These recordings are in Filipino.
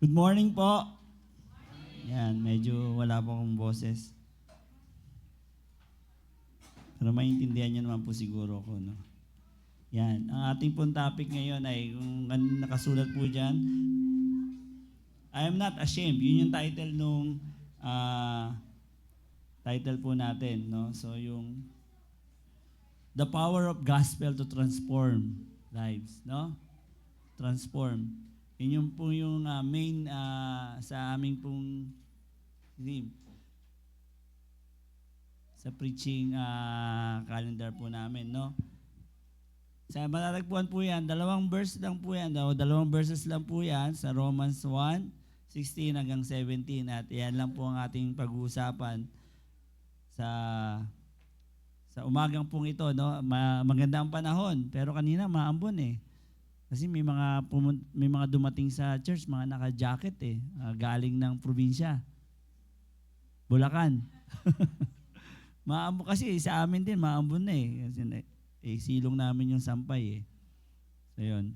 Good morning po. Yan, medyo wala po akong boses. Pero maintindihan niyo naman po siguro ko, no? Yan, ang ating pong topic ngayon ay kung ano nakasulat po dyan, I am not ashamed. Yun yung title nung title po natin, no? So yung The Power of Gospel to Transform Lives, no? Transform. Yun yung po yung main sa aming pong theme. Sa preaching calendar po namin, no? Sa matatagpuan po yan, dalawang verses lang po yan sa Romans 1:16 hanggang 17 at yan lang po ang ating pag-uusapan sa umagang pong ito, no? Maganda ang panahon, pero kanina maambon eh. Kasi may mga dumating sa church, mga naka-jacket eh, galing ng probinsya. Bulacan. Maambon kasi sa amin din maambon na eh. Kasi silong namin yung sampay eh. So yun.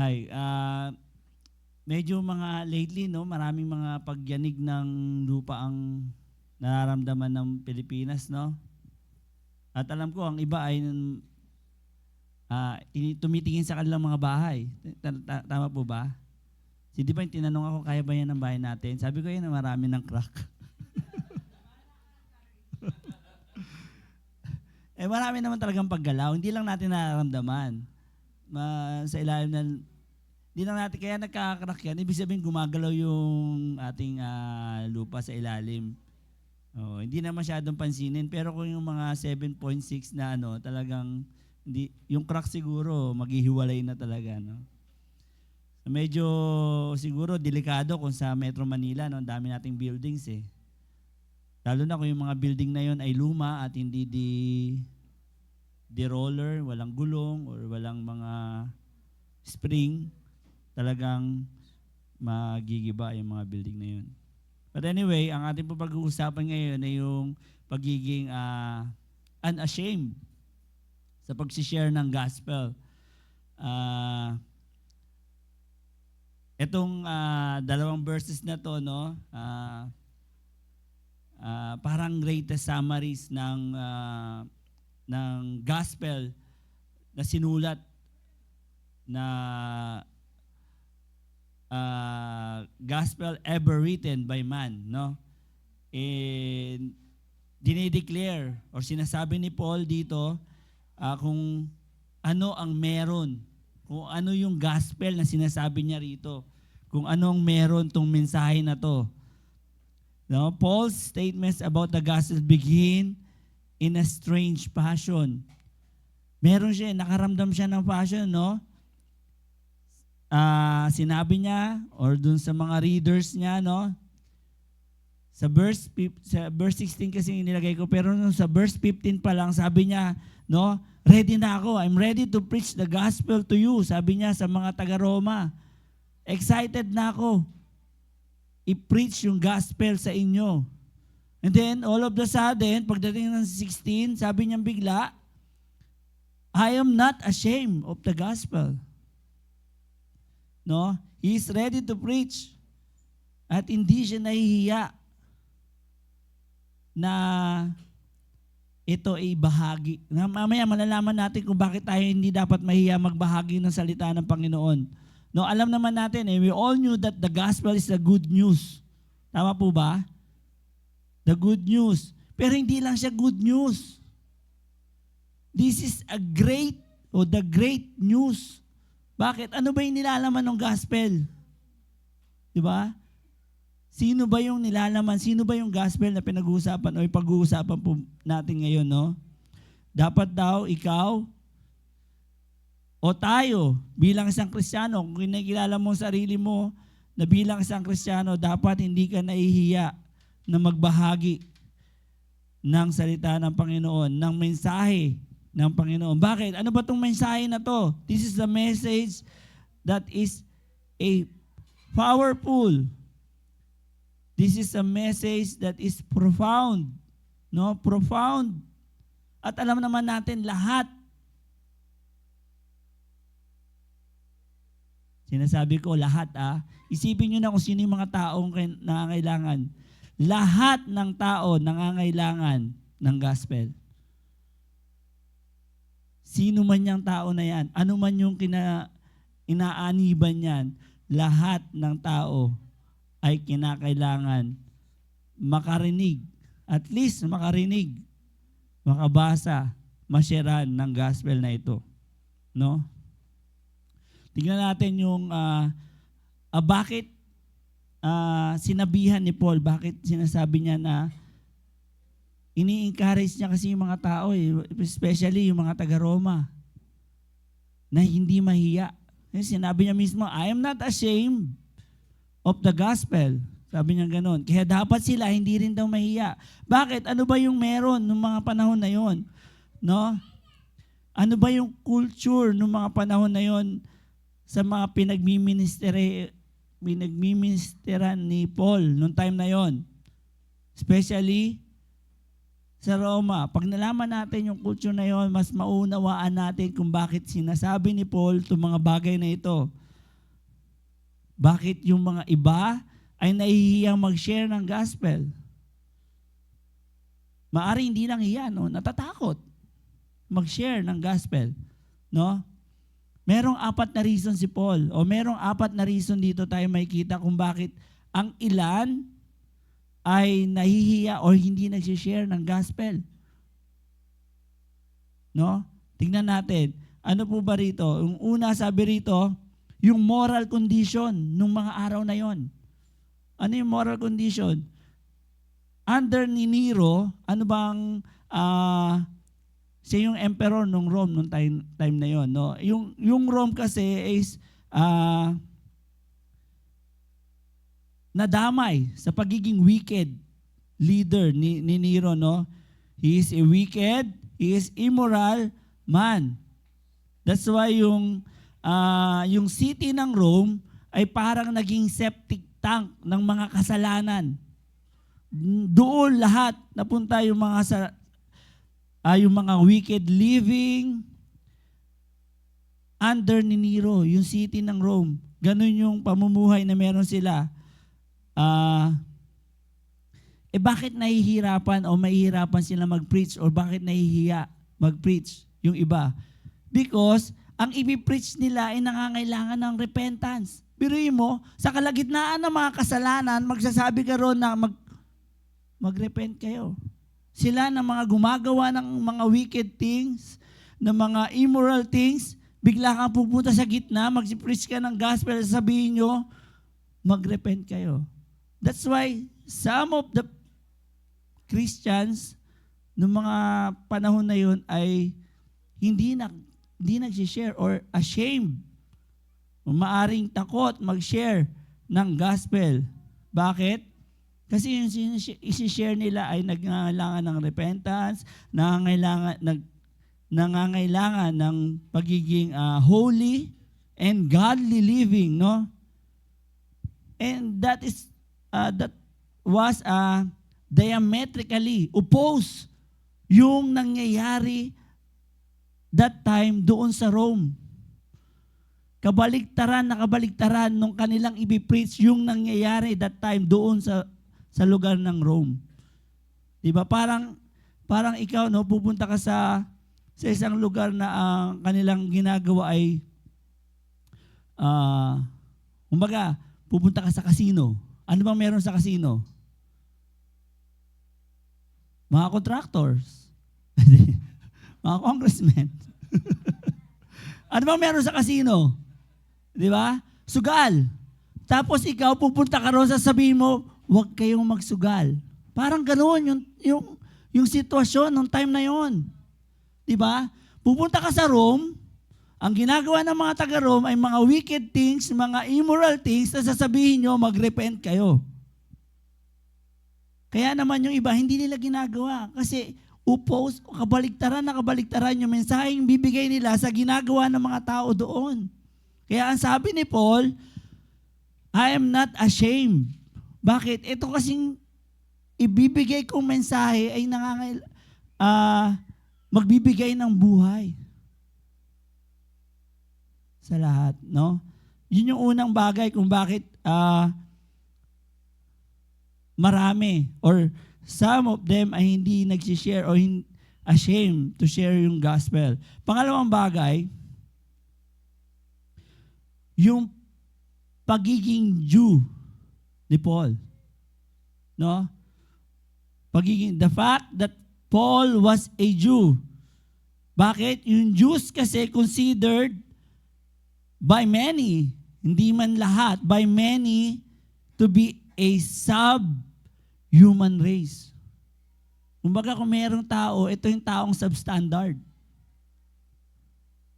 Hi, medyo mga lately no, maraming mga pagyanig ng lupa ang nararamdaman ng Pilipinas, no? At alam ko ang iba ay tumitingin sa kanilang mga bahay. Tama po ba? Di ba yung tinanong ako, kaya ba yan ang bahay natin? Sabi ko yun na marami ng crack. Marami naman talagang paggalaw. Hindi lang natin nararamdaman. Sa ilalim na, hindi lang natin, kaya nagkakrak yan. Ibig sabihin gumagalaw yung ating lupa sa ilalim. Hindi na masyadong pansinin. Pero kung yung mga 7.6 na talagang, hindi, yung crack siguro, maghihiwalay na talaga. No? Medyo siguro delikado kung sa Metro Manila, no? Ang dami nating buildings eh. Lalo na kung yung mga building na yon ay luma at hindi roller, walang gulong or walang mga spring, talagang magigiba yung mga building na yun. But anyway, ang ating pag-uusapan ngayon ay yung pagiging unashamed sa pag-share ng gospel. Itong dalawang verses na to, no? Parang greatest summaries ng gospel na sinulat na gospel ever written by man, no? And dinideclare or sinasabi ni Paul dito kung ano ang meron, kung ano yung gospel na sinasabi niya rito, kung anong meron tong mensahe na to. No? Paul's statements about the gospel begin in a strange passion. Meron siya, nakaramdam siya ng passion, no? Sinabi niya, or dun sa mga readers niya, no? Sa verse 16 kasi nilagay ko, pero sa verse 15 pa lang, sabi niya, no? Ready na ako. I'm ready to preach the gospel to you. Sabi niya sa mga taga-Roma. Excited na ako. I-preach yung gospel sa inyo. And then, all of the sudden, pagdating ng 16, sabi niya bigla, I am not ashamed of the gospel. No? He is ready to preach. At hindi siya nahihiya na ito ay bahagi. Mamaya malalaman natin kung bakit tayo hindi dapat mahiya magbahagi ng salita ng Panginoon. No, alam naman natin, we all knew that the gospel is the good news. Tama po ba? The good news. Pero hindi lang siya good news. This is the great news. Bakit? Ano ba yung nilalaman ng gospel? Di ba? Sino ba yung nilalaman? Sino ba yung gospel na pinag-uusapan o pag-uusapan po natin ngayon, no? Dapat daw ikaw o tayo bilang isang Kristiyano, kung kinakilala mo ang sarili mo na bilang isang Kristiyano, dapat hindi ka nahihiya na magbahagi ng salita ng Panginoon, ng mensahe ng Panginoon. Bakit? Ano ba itong mensahe na to? This is the message that is a powerful. This is a message that is profound. No? Profound. At alam naman natin lahat Sinasabi ko lahat Isipin nyo na kung sino yung mga taong nangangailangan. Lahat ng tao nangangailangan ng gospel. Sino man yung tao na yan, ano man yung inaaniban yan, lahat ng tao ay kinakailangan makarinig, at least makarinig, makabasa, masyaran ng gospel na ito. No? Tingnan natin yung bakit sinabihan ni Paul, bakit sinasabi niya na ini-encourage niya kasi yung mga tao, especially yung mga taga-Roma, na hindi mahiya. Sinabi niya mismo, I am not ashamed of the gospel. Sabi niya gano'n. Kaya dapat sila hindi rin daw mahiya. Bakit? Ano ba yung meron nung mga panahon na yon? No? Ano ba yung culture nung mga panahon na yon sa mga pinagmiministeran ni Paul nung time na yon? Especially sa Roma. Pag nalaman natin yung culture na yon, mas maunawaan natin kung bakit sinasabi ni Paul itong mga bagay na ito. Bakit yung mga iba ay nahihiyang mag-share ng gospel? Maari hindi lang hiya, no? Natatakot mag-share ng gospel, no? Merong 4 na reason si Paul, o merong 4 na reason dito tayo makikita kung bakit ang ilan ay nahihiya o hindi nag-share ng gospel. No? Tingnan natin. Ano po ba rito? Yung una, sabi rito, yung moral condition nung mga araw na yon. Ano yung moral condition? Under ni Nero, ano bang siya yung emperor nung Rome nung time na yon, no? Yung Rome kasi is nadamay sa pagiging wicked leader ni Nero, no? He is a wicked, he is immoral man. That's why yung city ng Rome ay parang naging septic tank ng mga kasalanan. Doon lahat napunta yung mga wicked living under ni Nero, yung city ng Rome. Ganun yung pamumuhay na meron sila. Bakit nahihirapan o mahihirapan sila mag-preach, o bakit nahihiya mag-preach yung iba? Because ang i-preach nila ay nangangailangan ng repentance. Biruin mo, sa kalagitnaan ng mga kasalanan, magsasabi ka ron na mag-repent kayo. Sila na mga gumagawa ng mga wicked things, ng mga immoral things, bigla kang pupunta sa gitna, mag-preach ka ng gospel, sabihin nyo, mag-repent kayo. That's why some of the Christians noong mga panahon na yun ay hindi nag-share or ashamed. Maaring takot mag-share ng gospel. Bakit? Kasi yung isi-share nila ay nangangailangan ng repentance, nangangailangan ng pagiging holy and godly living, no? And that was diametrically opposed yung nangyayari that time doon sa Rome. Nakabaligtaran nung kanilang ibipreach yung nangyayari that time doon sa lugar ng Rome. Diba? Parang ikaw, no, pupunta ka sa isang lugar na ang kanilang ginagawa ay pupunta ka sa casino. Ano bang meron sa casino? Mga contractors. Mga congressmen. Ano bang meron sa casino? Di ba? Sugal. Tapos ikaw, pupunta ka ron, sasabihin mo, huwag kayong magsugal. Parang ganoon yung sitwasyon ng time na yon. Di ba? Pupunta ka sa Rome, ang ginagawa ng mga taga-Rome ay mga wicked things, mga immoral things, na sasabihin nyo, mag-repent kayo. Kaya naman yung iba, hindi nila ginagawa. Kasi nakabaligtaran yung mensaheng bibigay nila sa ginagawa ng mga tao doon. Kaya ang sabi ni Paul, I am not ashamed. Bakit? Ito kasing ibibigay kong mensahe ay magbibigay ng buhay sa lahat, no? Yun yung unang bagay kung bakit marami or some of them ay hindi nagsishare or ashamed to share yung gospel. Pangalawang bagay, yung pagiging Jew ni Paul. No? The fact that Paul was a Jew. Bakit? Yung Jews kasi considered by many, hindi man lahat, by many to be a sub-human race. Kumbaga kung mayroong tao, ito yung taong substandard.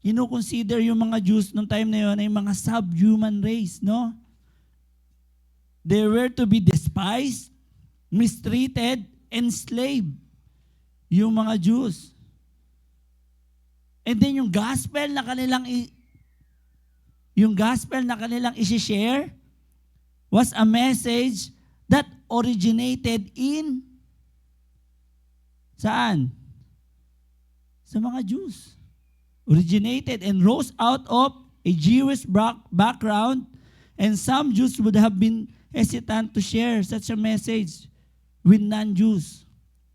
Kino-consider yung mga Jews nung time na yun ay mga sub-human race, no? They were to be despised, mistreated, enslaved. Yung mga Jews. And then yung gospel na kanilang isi-share was a message that originated in saan? Sa mga Jews. Originated and rose out of a Jewish background, and some Jews would have been hesitant to share such a message with non-Jews.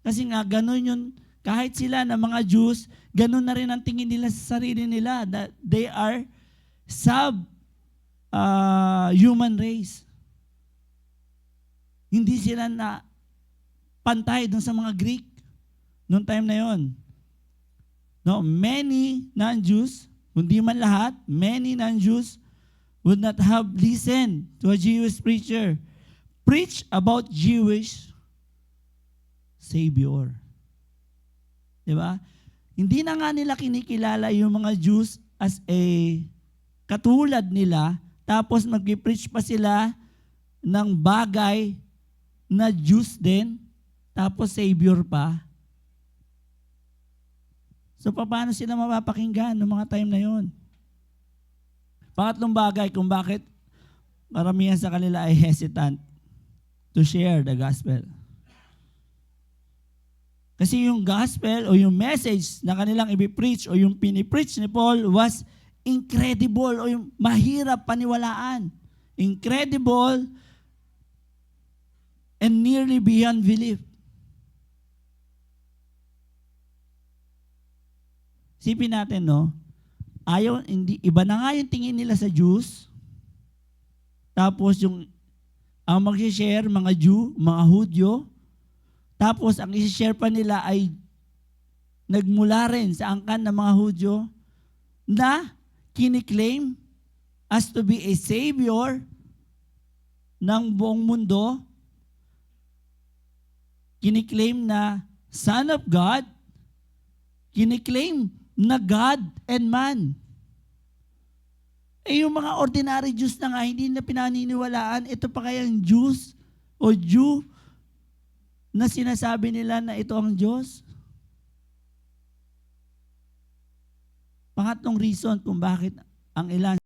Kasi nga, ganun yun, kahit sila na mga Jews, ganun na rin ang tingin nila sa sarili nila, that they are sub-human race. Hindi sila na pantay dun sa mga Greek noong time na yon. No, many non-Jews, hindi man lahat, many non-Jews would not have listened to a Jewish preacher preach about Jewish Savior. Diba? Hindi na nga nila kinikilala yung mga Jews as a katulad nila, tapos mag-preach pa sila ng bagay na Jews din, tapos Savior pa. So, paano sila mapapakinggan ng mga time na yon? Pangatlong bagay kung bakit maramihan sa kanila ay hesitant to share the gospel. Kasi yung gospel o yung message na kanilang i-preach o yung pinipreach ni Paul was incredible o yung mahirap paniwalaan. Incredible and nearly beyond belief. Sipin natin, no? Iba na nga yung tingin nila sa Jews. Tapos ang mag-share, mga Jew, mga Hudyo. Tapos ang isi-share pa nila ay nagmula rin sa angkan ng mga Hudyo na kiniklaim as to be a savior ng buong mundo. Kiniklaim na Son of God. Kiniklaim na God and man. Yung mga ordinary Jews na nga, hindi na pinaniniwalaan, ito pa kayang Jews o Jew na sinasabi nila na ito ang Diyos? Pangatlong reason kung bakit ang ilan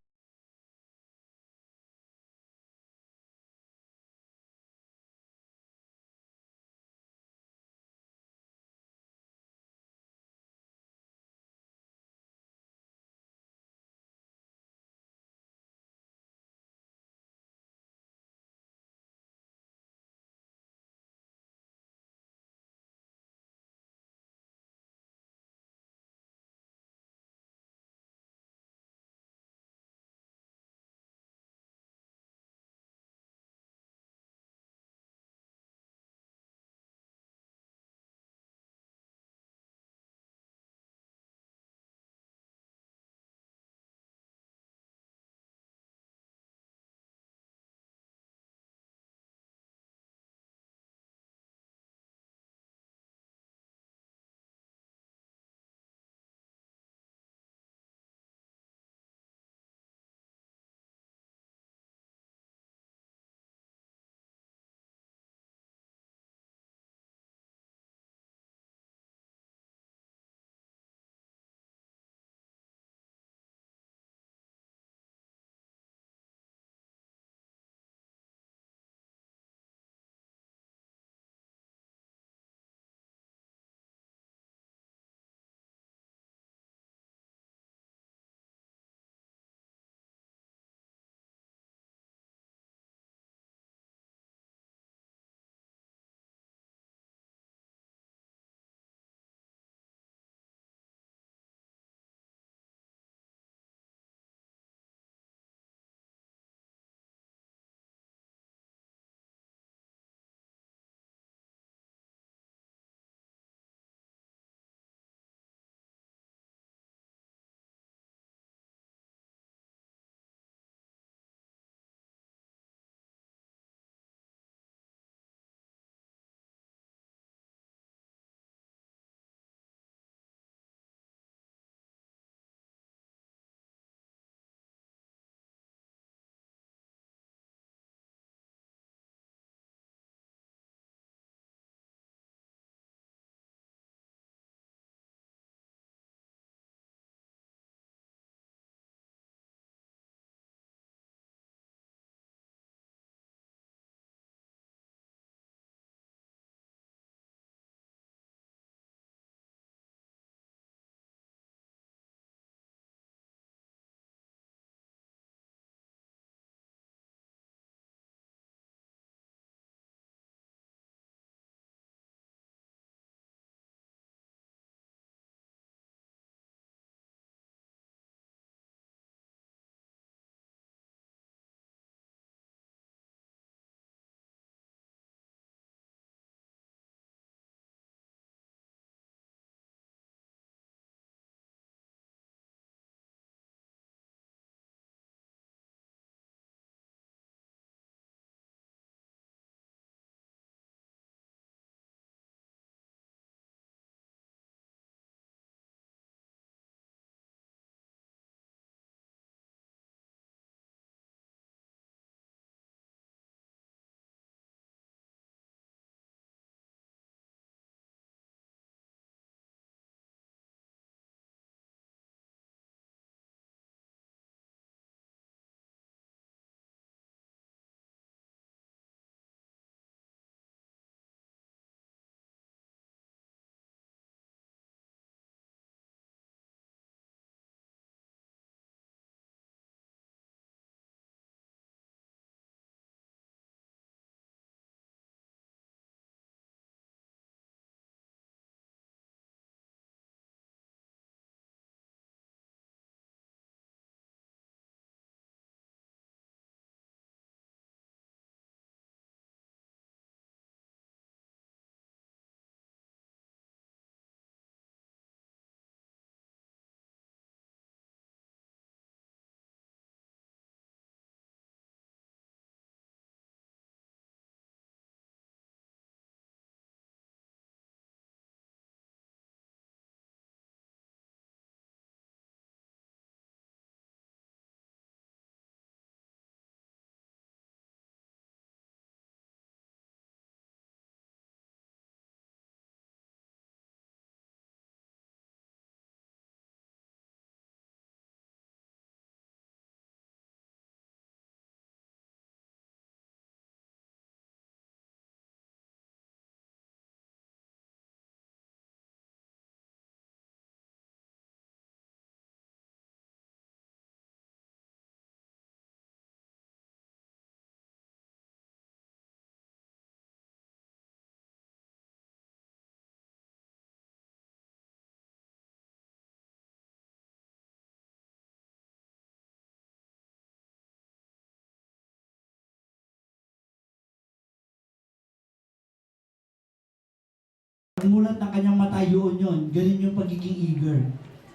mulat ng kanyang mata, yun. Ganun yung pagiging eager.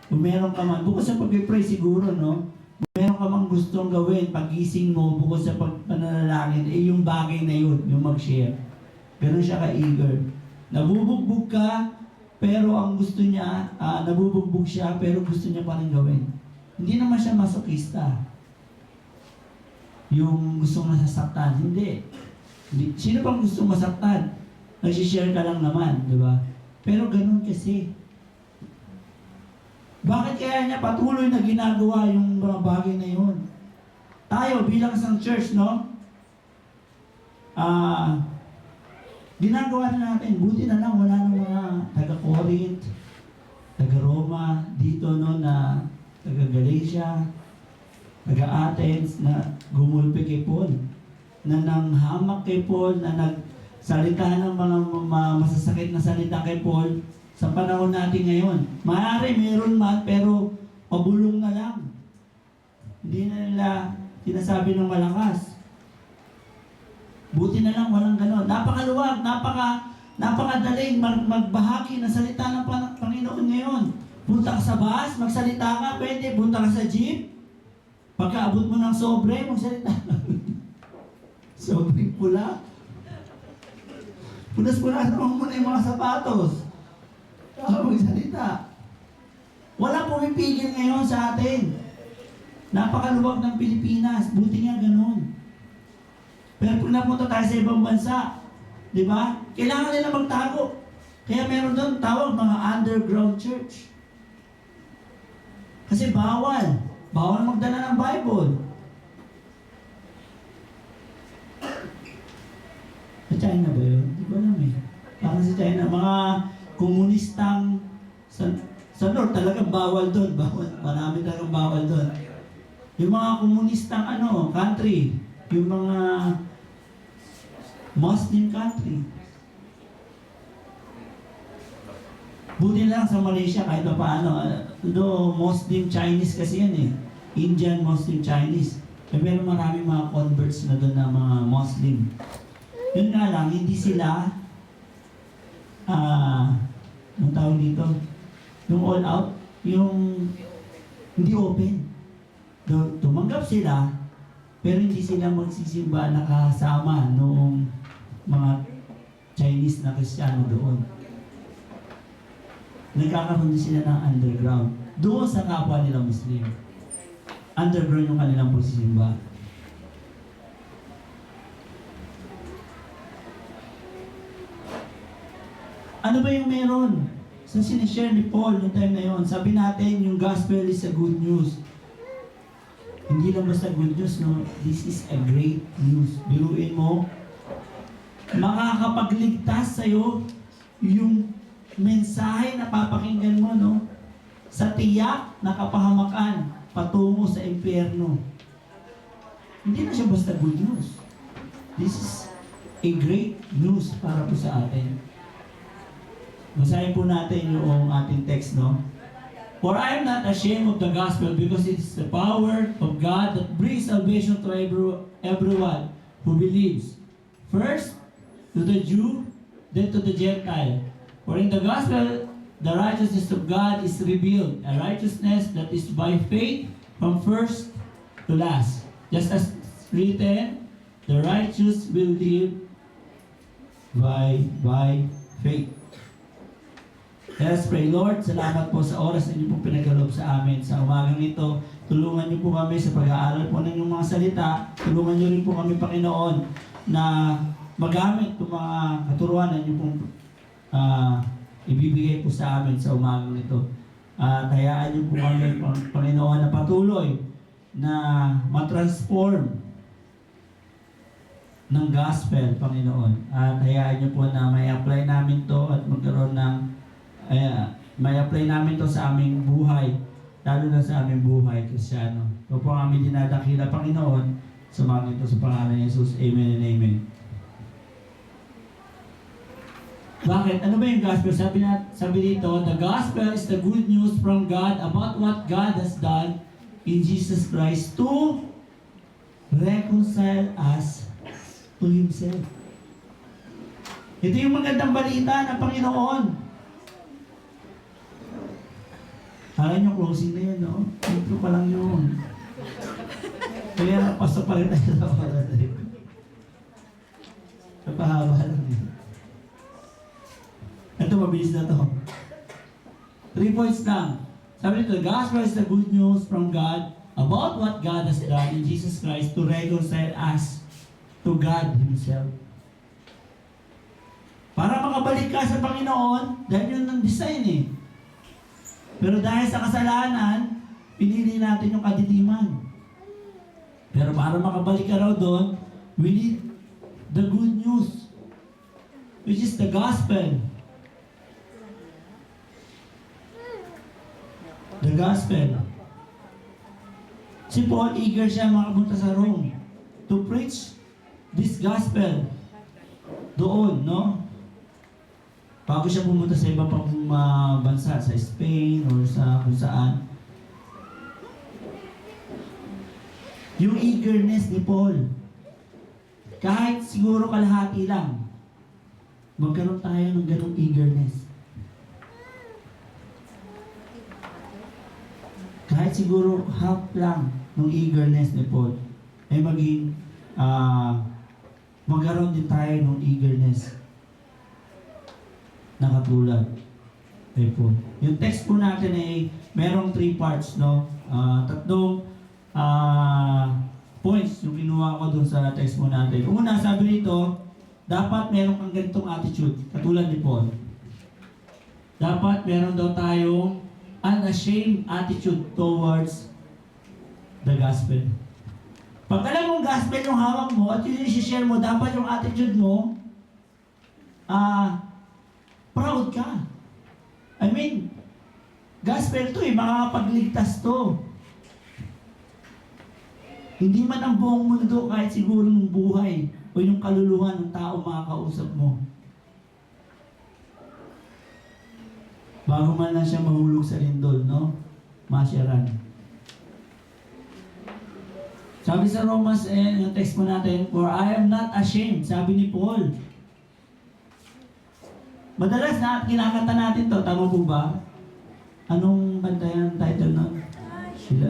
Kung meron ka man, bukod sa pag-pray siguro, no? Kung meron ka mang gustong gawin, pagising mo, bukod sa pagpanalangin, yung bagay na yun, yung mag-share. Ganun siya ka-eager. Nabubugbog ka, pero ang gusto niya, nabubugbog siya, pero gusto niya pa rin gawin. Hindi naman siya masokista. Yung gustong nasasaktan, hindi. Sino pang gustong masaktan? Nagsishare ka lang naman, di ba? Pero ganun kasi. Bakit kaya niya patuloy na ginagawa yung mga bagay na yun? Tayo bilang isang church, no? Ginagawa na natin. Buti na lang wala ng mga taga-Corinth, taga-Roma, dito no na taga-Galatia, taga-Athens na gumulpi kay Paul. Na nanghamak kay Paul, na nagsalita ng mga masasakit na salita kay Paul sa panahon natin ngayon. Maaari meron man, pero pabulong na lang. Hindi na nila sinasabi ng malakas. Buti na lang walang gano'n. Napakaluwag, napakadaling magbahagi ng salita ng Panginoon ngayon. Punta ka sa bus, magsalita ka, pwede. Punta ka sa jeep, pagkaabot mo ng sobre, magsalita ka. Sobre pula. Punas-punasan mo muna yung mga sapatos. Magsalita. Walang pumipigil ngayon sa atin. Napakaluwag ng Pilipinas. Buti nga ganun. Pero pag napunta tayo sa ibang bansa, di ba? Kailangan nila magtago. Kaya meron doon tawag mga underground church. Kasi bawal. Bawal magdala ng Bible. Sa China ba yun? Di ba alam eh. Parang sa China, mga komunistang sa North talagang bawal doon. Marami talagang bawal doon. Yung mga komunistang country, yung mga Muslim country. Buti lang sa Malaysia kahit pa paano. Muslim Chinese kasi yan eh. Indian Muslim Chinese. Pero maraming mga converts na doon na mga Muslim. Yun nga lang, hindi sila anong tawag dito? Yung all out, yung hindi open. Tumanggap sila, pero hindi sila magsisimba nakasama noong mga Chinese na Kristiyano doon. Nagkakaroon din sila ng underground. Doon sa kapwa nila Muslim. Underground yung kanilang pagsisimba. Ano ba yung meron? Sa sinishare ni Paul noong time na yon, sabi natin yung gospel is a good news. Hindi lang basta good news, no? This is a great news. Biruin mo, makakapagligtas sa'yo yung mensahe na papakinggan mo, no? Sa tiyak na kapahamakan patungo sa impyerno. Hindi na siya basta good news. This is a great news para po sa atin. Basahin po natin yung ating text, no? For I am not ashamed of the gospel because it is the power of God that brings salvation to everyone who believes. First, to the Jew, then to the Gentile. For in the gospel, the righteousness of God is revealed, a righteousness that is by faith from first to last. Just as written, the righteous will live by faith. Let us pray. Lord, salamat po sa oras na niyo pong pinagkaloob sa amin. Sa umagang ito, tulungan niyo po kami sa pag-aaral po ng inyong mga salita. Tulungan niyo rin po kami, Panginoon, na magamit itong mga katuruan na niyo pong ibibigay po sa amin sa umagang ito. Hayaan niyo po kami, Panginoon, na patuloy na matransform ng gospel, Panginoon. At hayaan niyo po na may apply namin to at magkaroon ng may apply namin to sa aming buhay, lalo na sa aming buhay Kristiyano. Ito po ang aming dinadakila, Panginoon, sumamin ito sa pangalan ni Jesus. Amen and amen. Bakit? Ano ba yung gospel? Sabi dito, the gospel is the good news from God about what God has done in Jesus Christ to reconcile us to Himself. Ito yung magandang balita ng Panginoon. Kala nyo closing na yun, no? Intro pa lang yun. Kaya pasok pa rin tayo sa oras. Napahaba lang yun. Ito, mabilis na to. 3 points lang. Sabi nito, the gospel is the good news from God about what God has done in Jesus Christ to reconcile us to God Himself. Para makabalik ka sa Panginoon, dahil yun ang design eh. Pero dahil sa kasalanan, pinili natin yung kadiliman. Pero para makabalik ka raw doon, we need the good news, which is the gospel. The gospel. Si Paul, eager siya makapunta sa Rome to preach this gospel doon, no? Bago siya pumunta sa iba pang bansa, sa Spain or sa kung saan. Yung eagerness ni Paul, kahit siguro kalahati lang, magkaroon tayo ng ganong eagerness. Kahit siguro half lang ng eagerness ni Paul, ay magkaroon din tayo ng eagerness na katulad kay Paul. Yung text po natin ay merong 3 parts, no? Tatlong points yung kinuha ko dun sa text mo natin. Una, sabi nito, dapat meron kang ganitong attitude, katulad ni Paul. Dapat meron daw tayong unashamed attitude towards the gospel. Pag alam mong gospel yung hawak mo at yun yung share mo, dapat yung attitude mo, proud ka. I mean, gospel to eh, makakapagligtas to. Hindi man ang buong mundo, kahit siguro ng buhay o yung kaluluwa ng tao makakausap mo. Bago man lang siya mahulog sa lindol, no? Masyaran. Sabi sa Romans, yung text mo natin, for I am not ashamed, sabi ni Paul. Madalas na kinakanta natin to, tama po ba? Anong kanta yan, title nun? Sila,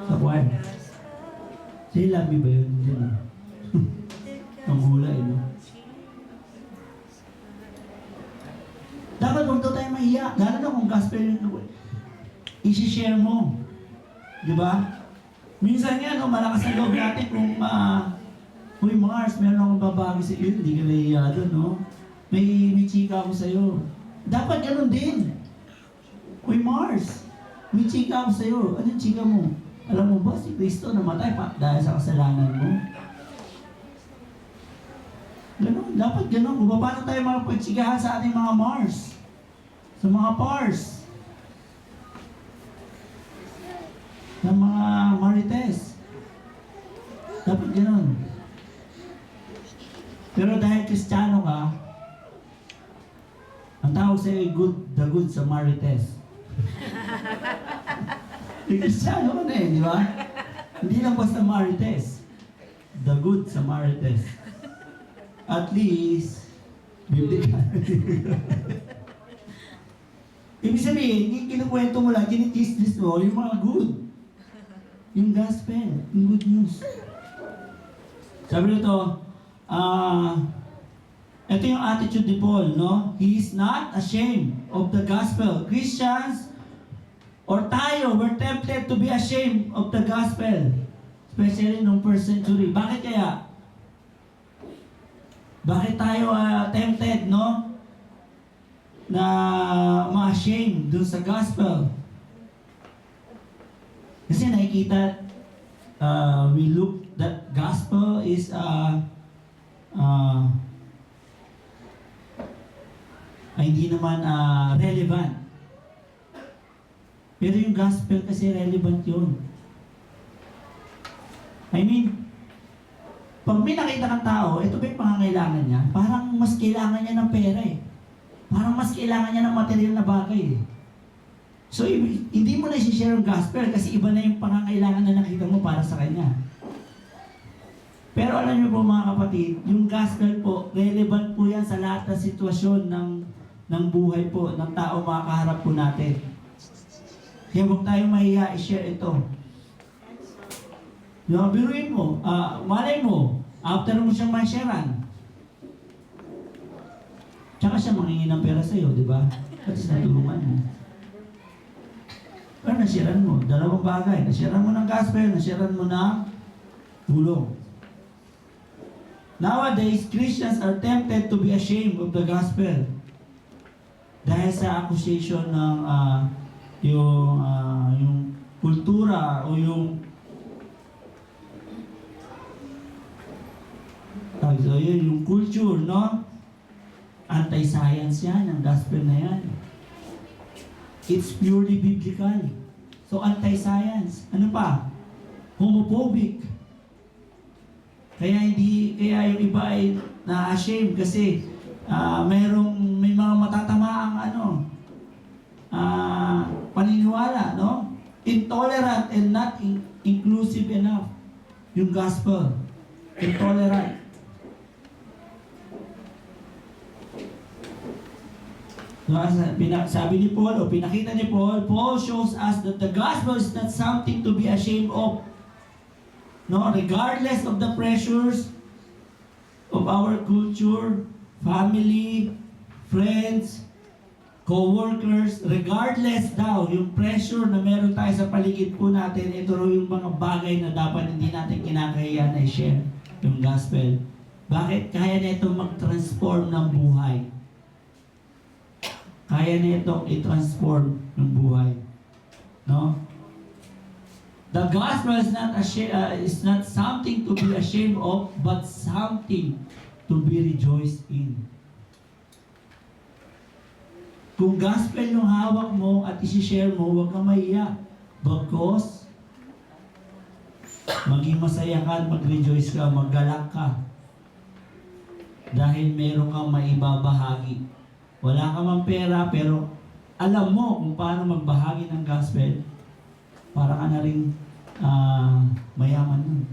sa choir. Sila, ba yun? Yun, ang hula, no? Dapat huwag daw tayo mahiya. Lalo na kung gospel yung isi-share mo. Di ba? Minsan nga, no, malakas ang loob natin kung uy, Mars, meron akong babagi sa iyo. Hindi ka nahiya doon, no? May chika ako sa'yo. Dapat ganun din. Uy, Mars, may chika ako sa'yo. Ano yung chika mo? Alam mo ba, si Kristo namatay pa dahil sa kasalanan mo? Ganun, dapat ganun. Kung paano tayo makapagsigahan sa ating mga Mars, sa mga Pars, sa mga Marites. Dapat ganun. Pero dahil Kristiyano ka, ang tawag sa'yo ay the good Samarites. Kristiyano ka na eh, di ba? Hindi lang basta Marites. The good Samarites. At least, biblical. Ibig sabihin, kinukwento mo lang, kinitis mo, yung mga good. Yung gospel, yung good news. Sabi nito, ito yung attitude ni Paul, no? He is not ashamed of the gospel. Christians, or tayo, we're tempted to be ashamed of the gospel. Especially noong first century. Bakit kaya? Bakit tayo tempted, no? Na ma-shame dun sa gospel? Kasi nakikita, we look that gospel is hindi naman relevant. Pero yung gospel kasi relevant yun. I mean, pag may nakita kang tao, ito ba yung pangangailangan niya? Parang mas kailangan niya ng pera eh. Parang mas kailangan niya ng material na bagay eh. So, hindi mo na i-share yung gospel kasi iba na yung pangangailangan na nakita mo para sa kanya. Pero alam niyo po mga kapatid, yung gospel po, relevant po yan sa lahat ng sitwasyon ng buhay po, ng tao makakaharap po natin. Kaya huwag tayong mahiya i-share ito. Yung biruin mo, malay mo, after mo siyang ma-sharean, tsaka siya mangingi ng pera sa'yo, di ba? At natulungan mo. Pero nasharean mo, dalawang bagay. Nasharean mo ng gospel, nasharean mo ng tulong. Nowadays, Christians are tempted to be ashamed of the gospel dahil sa accusation ng yung kultura o yung yung culture, no? Anti-science yan, ang gospel na yan. It's purely biblical. So, anti-science. Ano pa? Homophobic. Kaya yung iba ay na-ashamed kasi may mga matatamaang paniniwala, no? Intolerant and not inclusive enough. Yung gospel. Intolerant. Sabi ni Paul, o pinakita ni Paul shows us that the gospel is not something to be ashamed of. No, regardless of the pressures of our culture, family, friends, co-workers, regardless daw, yung pressure na meron tayo sa paligid po natin, ito raw yung mga bagay na dapat hindi natin kinakahiya na i-share, yung gospel. Bakit? Kaya na itong mag-transform ng buhay. Kaya na itong i-transform ng buhay. No? The gospel is not something to be ashamed of, but something to be rejoiced in. Kung gospel yung hawak mo at isi-share mo, huwag kang mahiya. Because maging masaya ka, mag-rejoice ka, maggalak ka. Dahil meron kang maibabahagi. Wala ka mang pera, pero alam mo kung paano magbahagi ng gospel, para ka na rin mayaman nun.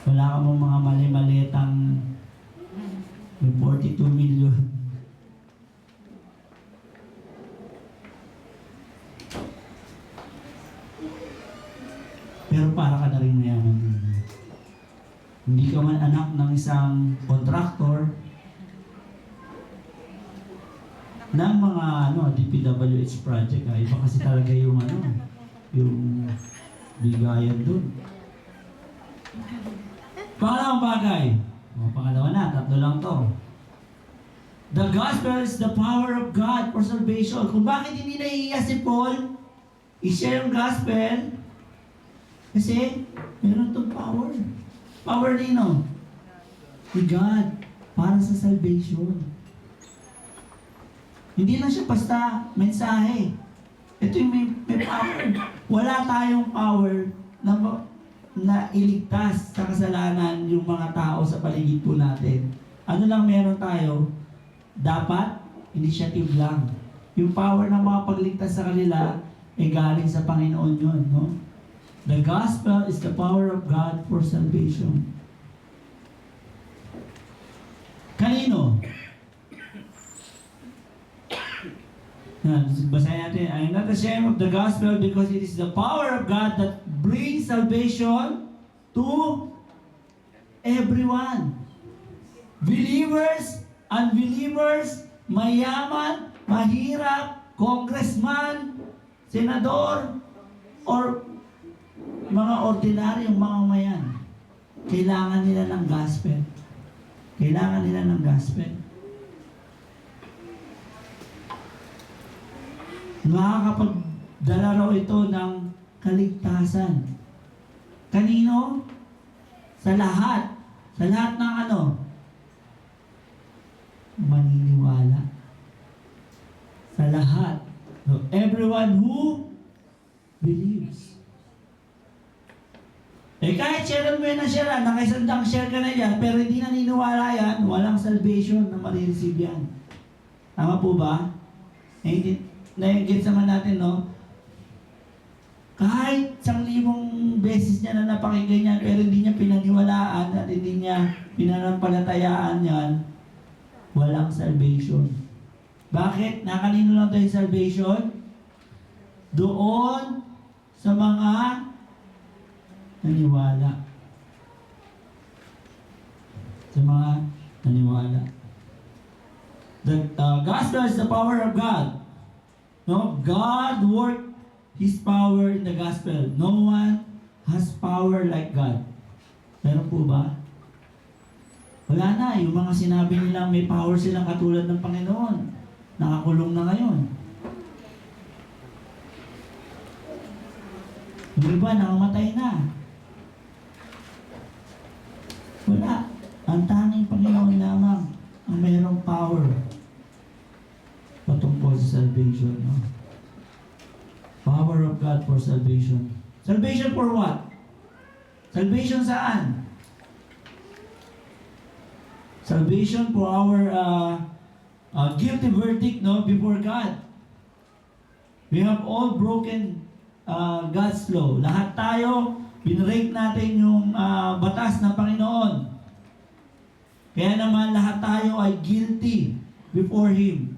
Wala ka mong mga mali-malitang 42 million. Pero para ka na rin mayaman nun. Hindi ka man anak ng isang contractor, ng mga DPWH project. Iba kasi talaga yung yung bigayan dun. Pangalawang bagay. Pangalawa na, tatlo lang to. The gospel is the power of God for salvation. Kung bakit hindi naiiya si Paul, i-share yung gospel, kasi meron tong power. Power nino? Ni God, para sa salvation. Hindi lang siya basta mensahe. Ito yung may power. Wala tayong power na iligtas sa kasalanan yung mga tao sa paligid po natin. Ano lang meron tayo? Dapat, initiative lang. Yung power na makapagligtas sa kanila, galing sa Panginoon yun, no? The gospel is the power of God for salvation. Kanino? Basahin natin, I am not ashamed of the gospel because it is the power of God that brings salvation to everyone. Believers, unbelievers, mayaman, mahirap, congressman, senador, or mga ordinaryong mamamayan. Kailangan nila ng gospel. Kailangan nila ng gospel. Makakapagdala raw ito ng kaligtasan. Kanino? Sa lahat. Sa lahat ng maniniwala. Sa lahat. So, everyone who believes. Kahit share mo yan na share, nakaisandang share ka na yan, pero hindi naniniwala yan, walang salvation na marireceive yan. Tama po ba? Naiingit naman natin, no? Kahit 1,000 beses niya na napakinggan yan, pero hindi niya pinaniwalaan at hindi niya pinanampalatayaan yan, walang salvation. Bakit? Nakanino lang tayo yung salvation? Doon sa mga naniwala. Sa mga naniwala. The gospel is the power of God. No, God worked His power in the gospel. No one has power like God. Meron po ba? Wala na. Yung mga sinabi nilang may power silang katulad ng Panginoon. Nakakulong na ngayon. Yung iba, nakamatay na. Wala. Ang tanging Panginoon lamang ang mayroong power patungkol sa salvation. No? Power of God for salvation. Salvation for what? Salvation saan? Salvation for our guilty verdict, no, before God. We have all broken God's law. Lahat tayo, binrake natin yung batas ng Panginoon. Kaya naman lahat tayo ay guilty before Him.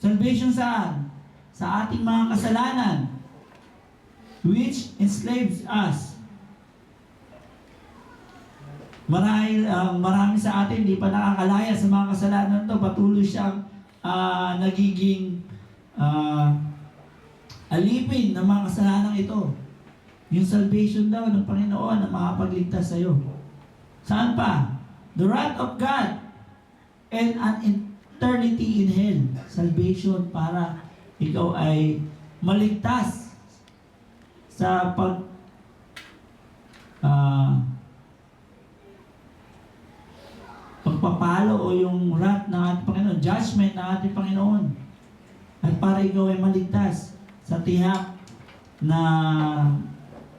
Salvation saan? Sa ating mga kasalanan, which enslaves us. Marami sa atin hindi pa nakakalaya sa mga kasalanan to. Patuloy siyang nagiging alipin ng mga kasalanan ito. Yung salvation daw ng Panginoon na makapagligtas sa iyo. Saan pa? The wrath of God and an eternity in hell. Salvation para ikaw ay maligtas sa pagpapalo o yung wrath ng ating Panginoon, judgment ng ating Panginoon. At para ikaw ay maligtas sa tiyak na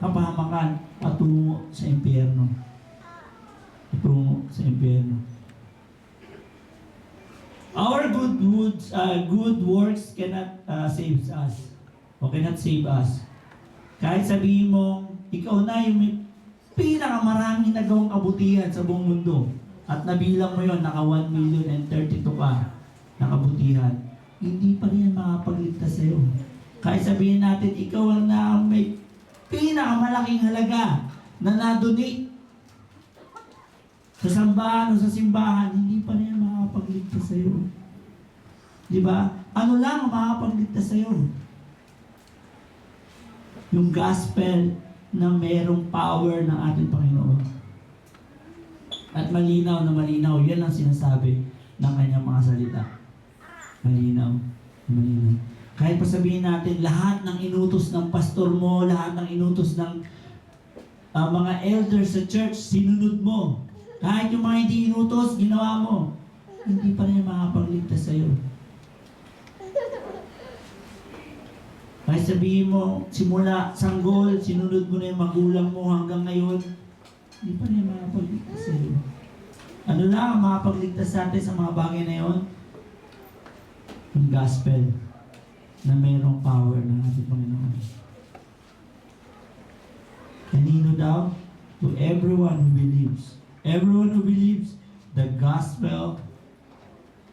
kapahamakan patungo sa impyerno. Patungo sa impyerno. Our good works cannot save us. O cannot save us. Kahit sabihin mo, ikaw na yung may pinakamaraming nagawang kabutihan sa buong mundo. At nabilang mo yon, naka 1,032,000 ka nakabutihan. Hindi pa rin makapagligtas sa'yo. Kahit sabihin natin, ikaw ang na may pinakamalaking halaga na na-donate sa sambahan o sa simbahan, hindi pa rin makapagligtas sa'yo. Di ba? Ano lang ang makapagligtas sa'yo? Yung gospel na merong power ng ating Panginoon. At malinaw na malinaw, yan ang sinasabi ng kanyang mga salita. Malinaw. Malinaw. Kahit pa sabihin natin, lahat ng inutos ng pastor mo, lahat ng inutos ng mga elders sa church, sinunod mo. Kahit yung mga hindi inutos, ginawa mo. Hindi pa rin makapagligtas sa'yo. Kahit sabihin mo, simula sanggol, sinunod mo na yung magulang mo hanggang ngayon, hindi pa rin makapagligtas sa'yo. Ano lang ang makapagligtas sa atin sa mga bagay na yun? Yung gospel na mayroong power ng ating Panginoon. Kanino daw? To everyone who believes. Everyone who believes the gospel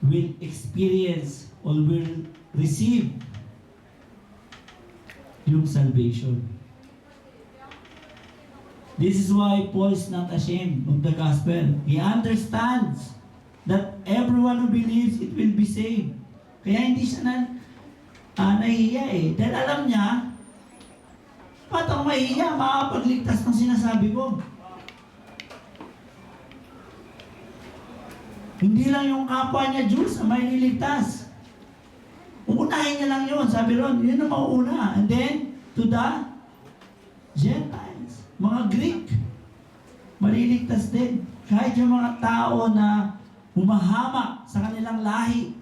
will experience or will receive yung salvation. This is why Paul is not ashamed of the gospel. He understands that everyone who believes it will be saved. Kaya hindi siya nahihiya eh. Dahil alam niya, ba't ang mahihiya? Makakapagligtas ng sinasabi ko. Hindi lang yung kapwa niya Jews ang may niligtas. Uunahin niya lang yun. Sabi ron, yun ang mauuna. And then, to the Gentiles, mga Greek, maliligtas din. Kahit yung mga tao na humahamak sa kanilang lahi,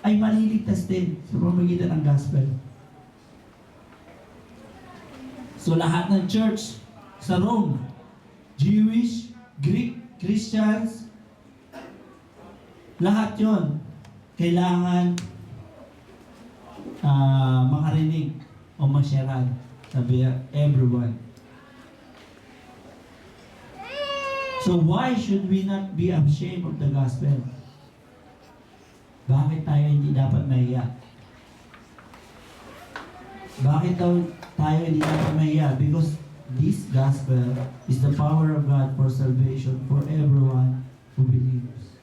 ay maliligtas din sa pamamagitan ng gospel. So lahat ng church sa Rome, Jewish, Greek, Christians, lahat yon kailangan mga makarinig o masyarad. Sabi niya, everyone. So why should we not be ashamed of the gospel? Bakit tayo hindi dapat mahiya? Bakit tayo hindi dapat mahiya? Because this gospel is the power of God for salvation for everyone who believes.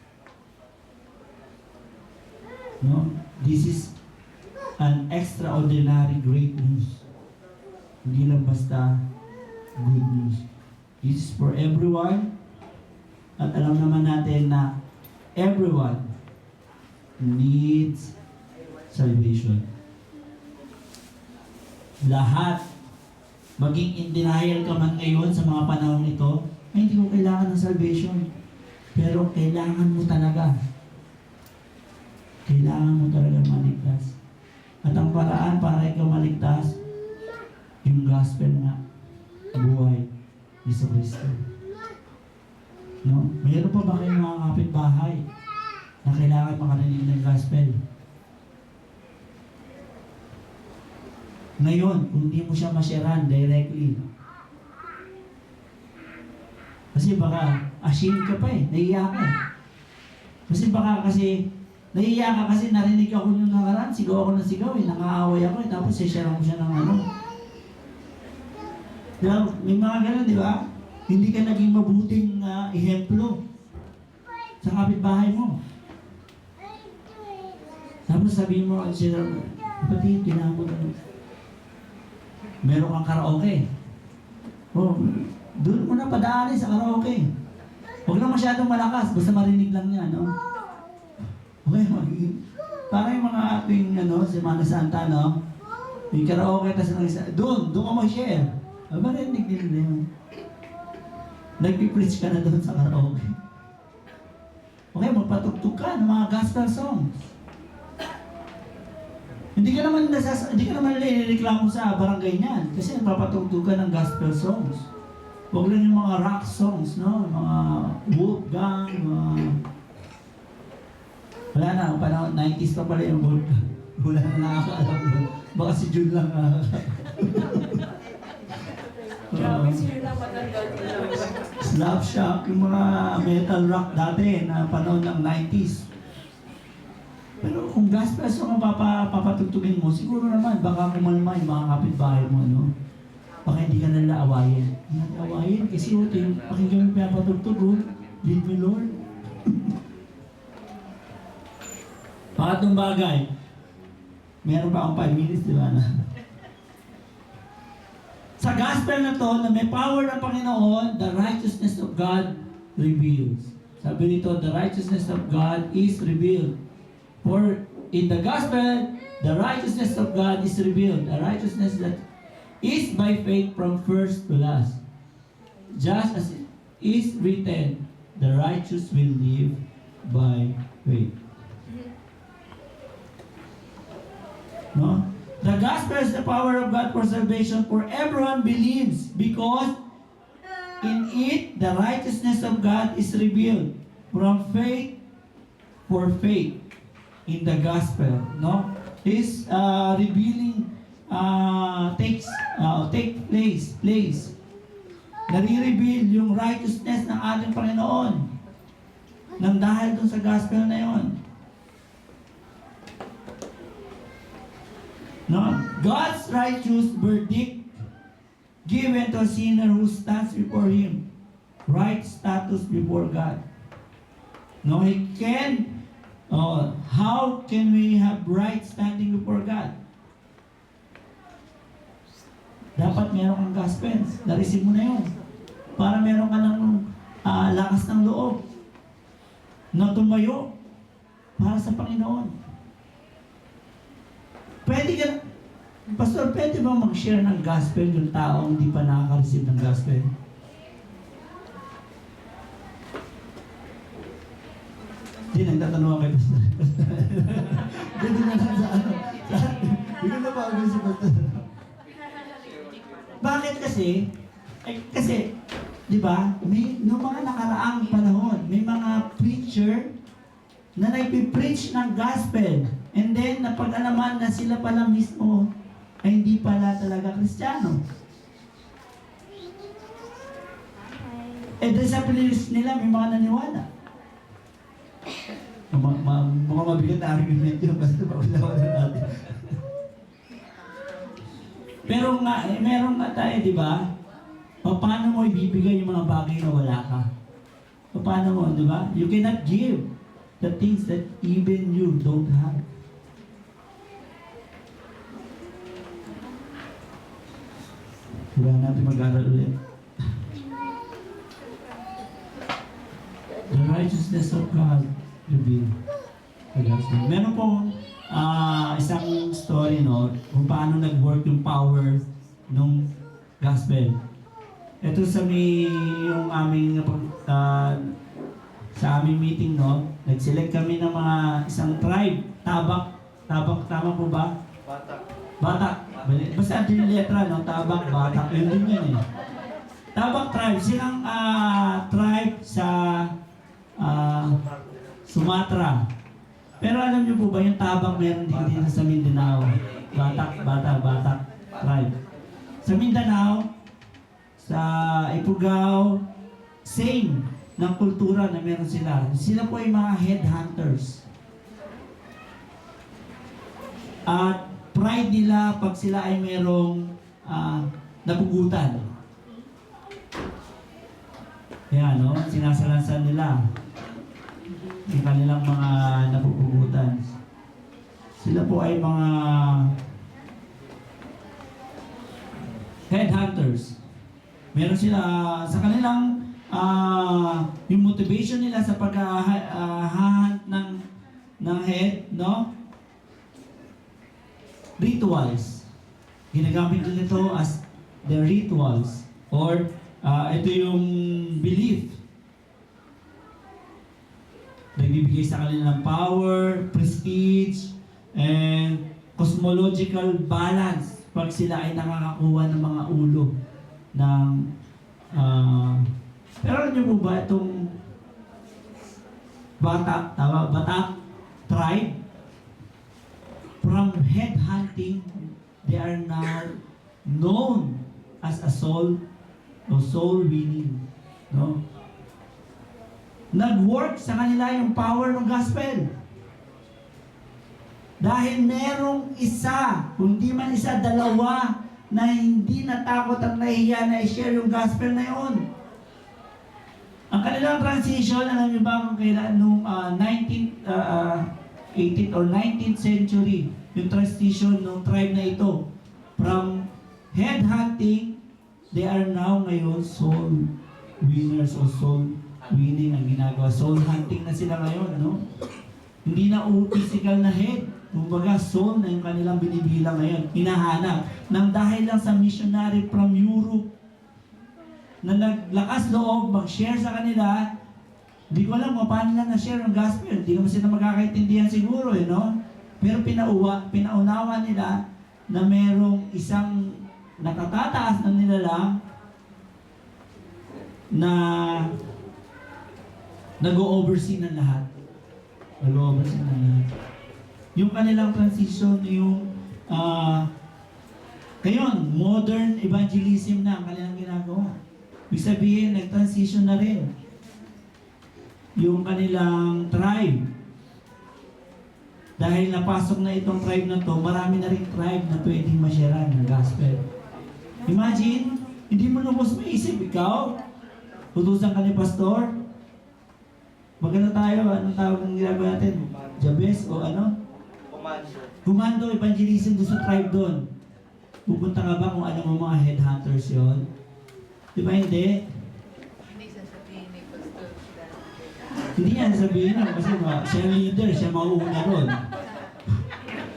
No? This is an extraordinary great news. Hindi lang basta good news. This is for everyone. At alam naman natin na everyone needs salvation. Lahat, maging in denial ka man ngayon sa mga panahon ito, ay hindi ko kailangan ng salvation. Pero kailangan mo talaga. Kailangan mo talaga maligtas. At ang paraan para ikaw maligtas, yung gospel nga, buhay ni Kristo. No? Mayroon pa ba kayong mga kapitbahay na kailangan makarinig ng gospel? Ngayon, kung di mo siya masyaran directly, kasi baka ashamed ka pa nahiya ka Kasi baka nahiya ka kasi narinig ako nung nakaraan, sigaw ako ng sigaw nangaaway ako tapos sisyaran ko siya ng ano. Diba? May mga ganun, di ba? Hindi ka naging mabuting ehemplo sa kapitbahay mo. Tapos sabihin mo, kapatid, kailangan mo na. Meron kang karaoke. Doon mo na padaanin sa karaoke. Huwag lang masyadong malakas, basta marinig lang niya, no? Okay, parang yung mga ating, Semana Santa, no? Yung karaoke, tapos doon ka mag-share. Marinig din na yun. Nagpipreach ka na doon sa karaoke. Okay, magpatugtog ka ng mga gospel songs. Hindi ka naman nilireklamo sa barangay niyan kasi nagpapatugtog ka ng gospel songs. Huwag lang yung mga rock songs, no? Mga Wolfgang, wala na, panahon, 90s pa pala yung Wolfgang. Wala na nakakaalam doon. Baka si Jun lang Grabe sila lang matanda nila. Slap Shock, yung mga metal rock dati na panahon ng 90s. Pero kung gospel song ang papatugtugin mo, siguro naman baka kumalma yung mga kapitbahay mo, no? Baka hindi ka nila awayin. Hindi awayin kasi ito yung pakinggan mo pinapatugtog, lead me Lord. Pangatong bagay, meron pa akong 5 minutes, di ba na? Sa gospel na to, na may power ng Panginoon, the righteousness of God reveals. Sabi nito, the righteousness of God is revealed. For in the gospel, the righteousness of God is revealed. The righteousness that is by faith from first to last. Just as it is written, the righteous will live by faith. No? The gospel is the power of God for salvation for everyone believes because in it the righteousness of God is revealed from faith for faith in the gospel. No? This revealing take place. Nare-reveal yung righteousness ng ating Panginoon nang dahil dun sa gospel na yon. No? God's righteous verdict given to a sinner who stands before Him. Right status before God. No, how can we have right standing before God? Dapat meron kang gospel. Na-receive mo na yun. Para meron ka ng lakas ng loob na tumayo para sa Panginoon. Pastor, pwede ba mag-share ng gospel yung taong hindi pa nakaka-receive ng gospel? Hindi, nagtatanong ako kay Pastor. Hindi na lang sa ano. Hindi na pa ako si Pastor. Bakit kasi? Kasi, di ba, noong mga nakaraang panahon, may mga preacher na nagpipreach ng gospel. And then, napag-alaman na sila pala mismo ay hindi pala talaga Kristiyano. Eh, dahil sa beliefs nila, may mga naniwala. Mga mabigat na argument yun, basta paunawa na natin. Pero nga, meron nga tayo, di ba? Paano mo ibibigay yung mga bagay na wala ka? Paano mo, di ba? You cannot give the things that even you don't have. Kailangan natin mag-aral ulit. The righteousness of God revealed. Meron pong isang story, no, kung paano nag-work yung power ng gospel. Ito yung aming sa aming meeting, no, nag-select kami ng mga isang tribe, Tabak, tama po ba? Batak. Basta ang letra, no, Tabak, Batak, yun din yun eh. Tabak tribe, silang tribe sa Sumatra. Pero alam niyo po ba, yung Tabak meron din dito sa Mindanao. Batak tribe. Sa Mindanao, sa Ifugao, same ng kultura na meron sila. Sila po ay mga headhunters. At pride nila pag sila ay merong napugutan. Yan, no? Sinasalansan nila yung kanilang mga napupugutan. Sila po ay mga headhunters. Meron sila sa kanilang yung motivation nila sa paghahunt ng head, no? Rituals. Ginagamit nila ito as the rituals or ito yung belief. Nagbibigay sa kanila ng power, prestige, and cosmological balance pag sila ay nakakakuha ng mga ulo ng pero alam niyo po ba itong Batak tribe, from headhunting, they are now known as a soul winning, no? Nag-work sa kanila yung power ng gospel. Dahil merong isa, kundi man isa, dalawa, na hindi natakot at nahihiya na i-share yung gospel na yun. Ang kanilang transition, alam niyo ba kung kailan, nung 18th or 19th century, yung transition ng tribe na ito, from headhunting, they are now ngayon soul winners o soul winning ang ginagawa. Soul hunting na sila ngayon, no? Hindi na physical na head. Kumbaga, soul na yung kanilang binibilang ngayon. Hinahanap. Nang dahil lang sa missionary from Europe na naglakas loob, mag-share sa kanila, hindi ko alam kung paano nila na-share ang gospel. Hindi naman sila magkakaintindihan siguro, no? Pero pinaunawa nila na merong isang nakatataas na nilalang na nag-o-oversee ng lahat. Nag-o-oversee ng lahat. Yung kanilang transition, yung ngayon, modern evangelism na ang kanilang ginagawa. Ibig sabihin, nag-transition na rin yung kanilang tribe. Dahil napasok na itong tribe na to, marami na rin tribe na pwedeng masyaran ng gospel. Imagine, hindi mo lubos maisip, ikaw, tutusan ka ni pastor, maganda tayo, anong tawag ng ginagawa natin? Jabez o ano? Commando evangelism doon sa tribe doon. Pupunta ka ba kung ano mo mga headhunters yon? Di ba hindi? Hindi sasabihin ni Pastor. Hindi yan sabihin lang kasi siya ang leader, siya mauuna ron.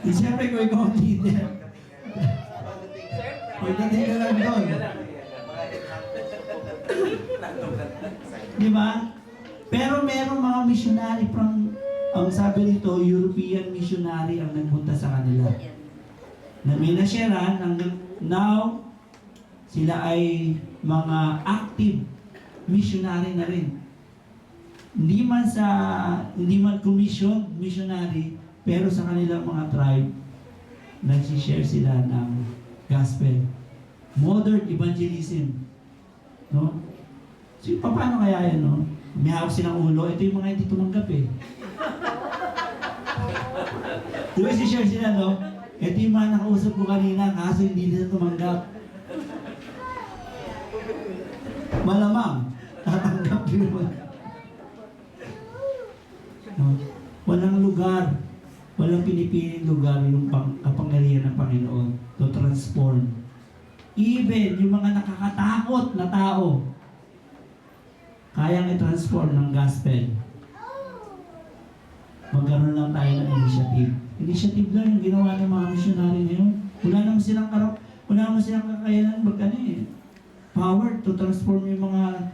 Siyempre kung ikaw ang leader. Pagdating ka lang doon. Di ba? Pero merong mga missionary from, ang sabi nito, European missionary ang nagpunta sa kanila. Na may nasyaran, hanggang now, sila ay mga active missionary na rin. Hindi man commission missionary, pero sa kanilang mga tribe, nagsishare sila ng gospel. Modern evangelism. No? So, paano kaya yan, no? May hawak silang ulo. Ito yung mga hindi tumanggap eh. Diba si-share sila, no? Ito yung mga nakausap ko kanina, kaso hindi nila tumanggap. Malamang, tatanggap din mo. No? Walang lugar, walang pinipiling lugar yung kapangyarihan ng Panginoon to transform. Even yung mga nakakatakot na tao, kayang i-transform ng gospel. Magkaroon lang tayo ng initiative. Initiative lang yung ginawa ng mga missionary ngayon. Wala naman silang kakayanan power to transform yung mga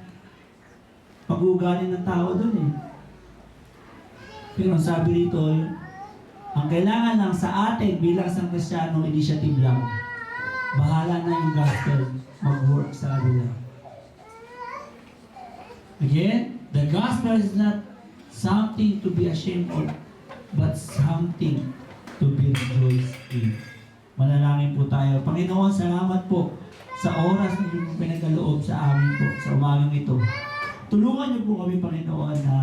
pag-uugali ng tao doon eh. Pero ang sabi rito, ang kailangan lang sa atin bilang isang Kristiyano, initiative lang. Bahala na yung gospel mag-work sa kanila. Again, the gospel is not something to be ashamed of, but something to be rejoiced in. Manalangin po tayo. Panginoon, salamat po sa oras na inyong pinagkaloob sa amin po, sa umagang ito. Tulungan niyo po kami, Panginoon, na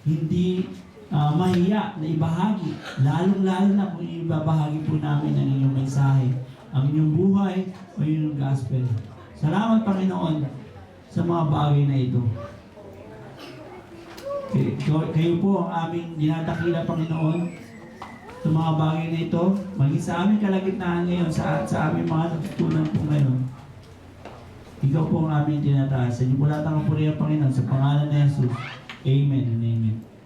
hindi mahiya na ibahagi. Lalong-lalo na kung ibabahagi po namin ang inyong mensahe, ang inyong buhay o inyong gospel. Salamat, Panginoon, sa mga bagay na ito. Kayo po ang aming dinadakila, Panginoon, sa mga bagay na ito, maging sa aming kalagitnaan ngayon, sa aming mga natutunan po ngayon. Ikaw po ang aming tinataas. Sa inyo po lahat ang kapurihan, Panginoon, sa pangalan ni Jesus. Amen and amen.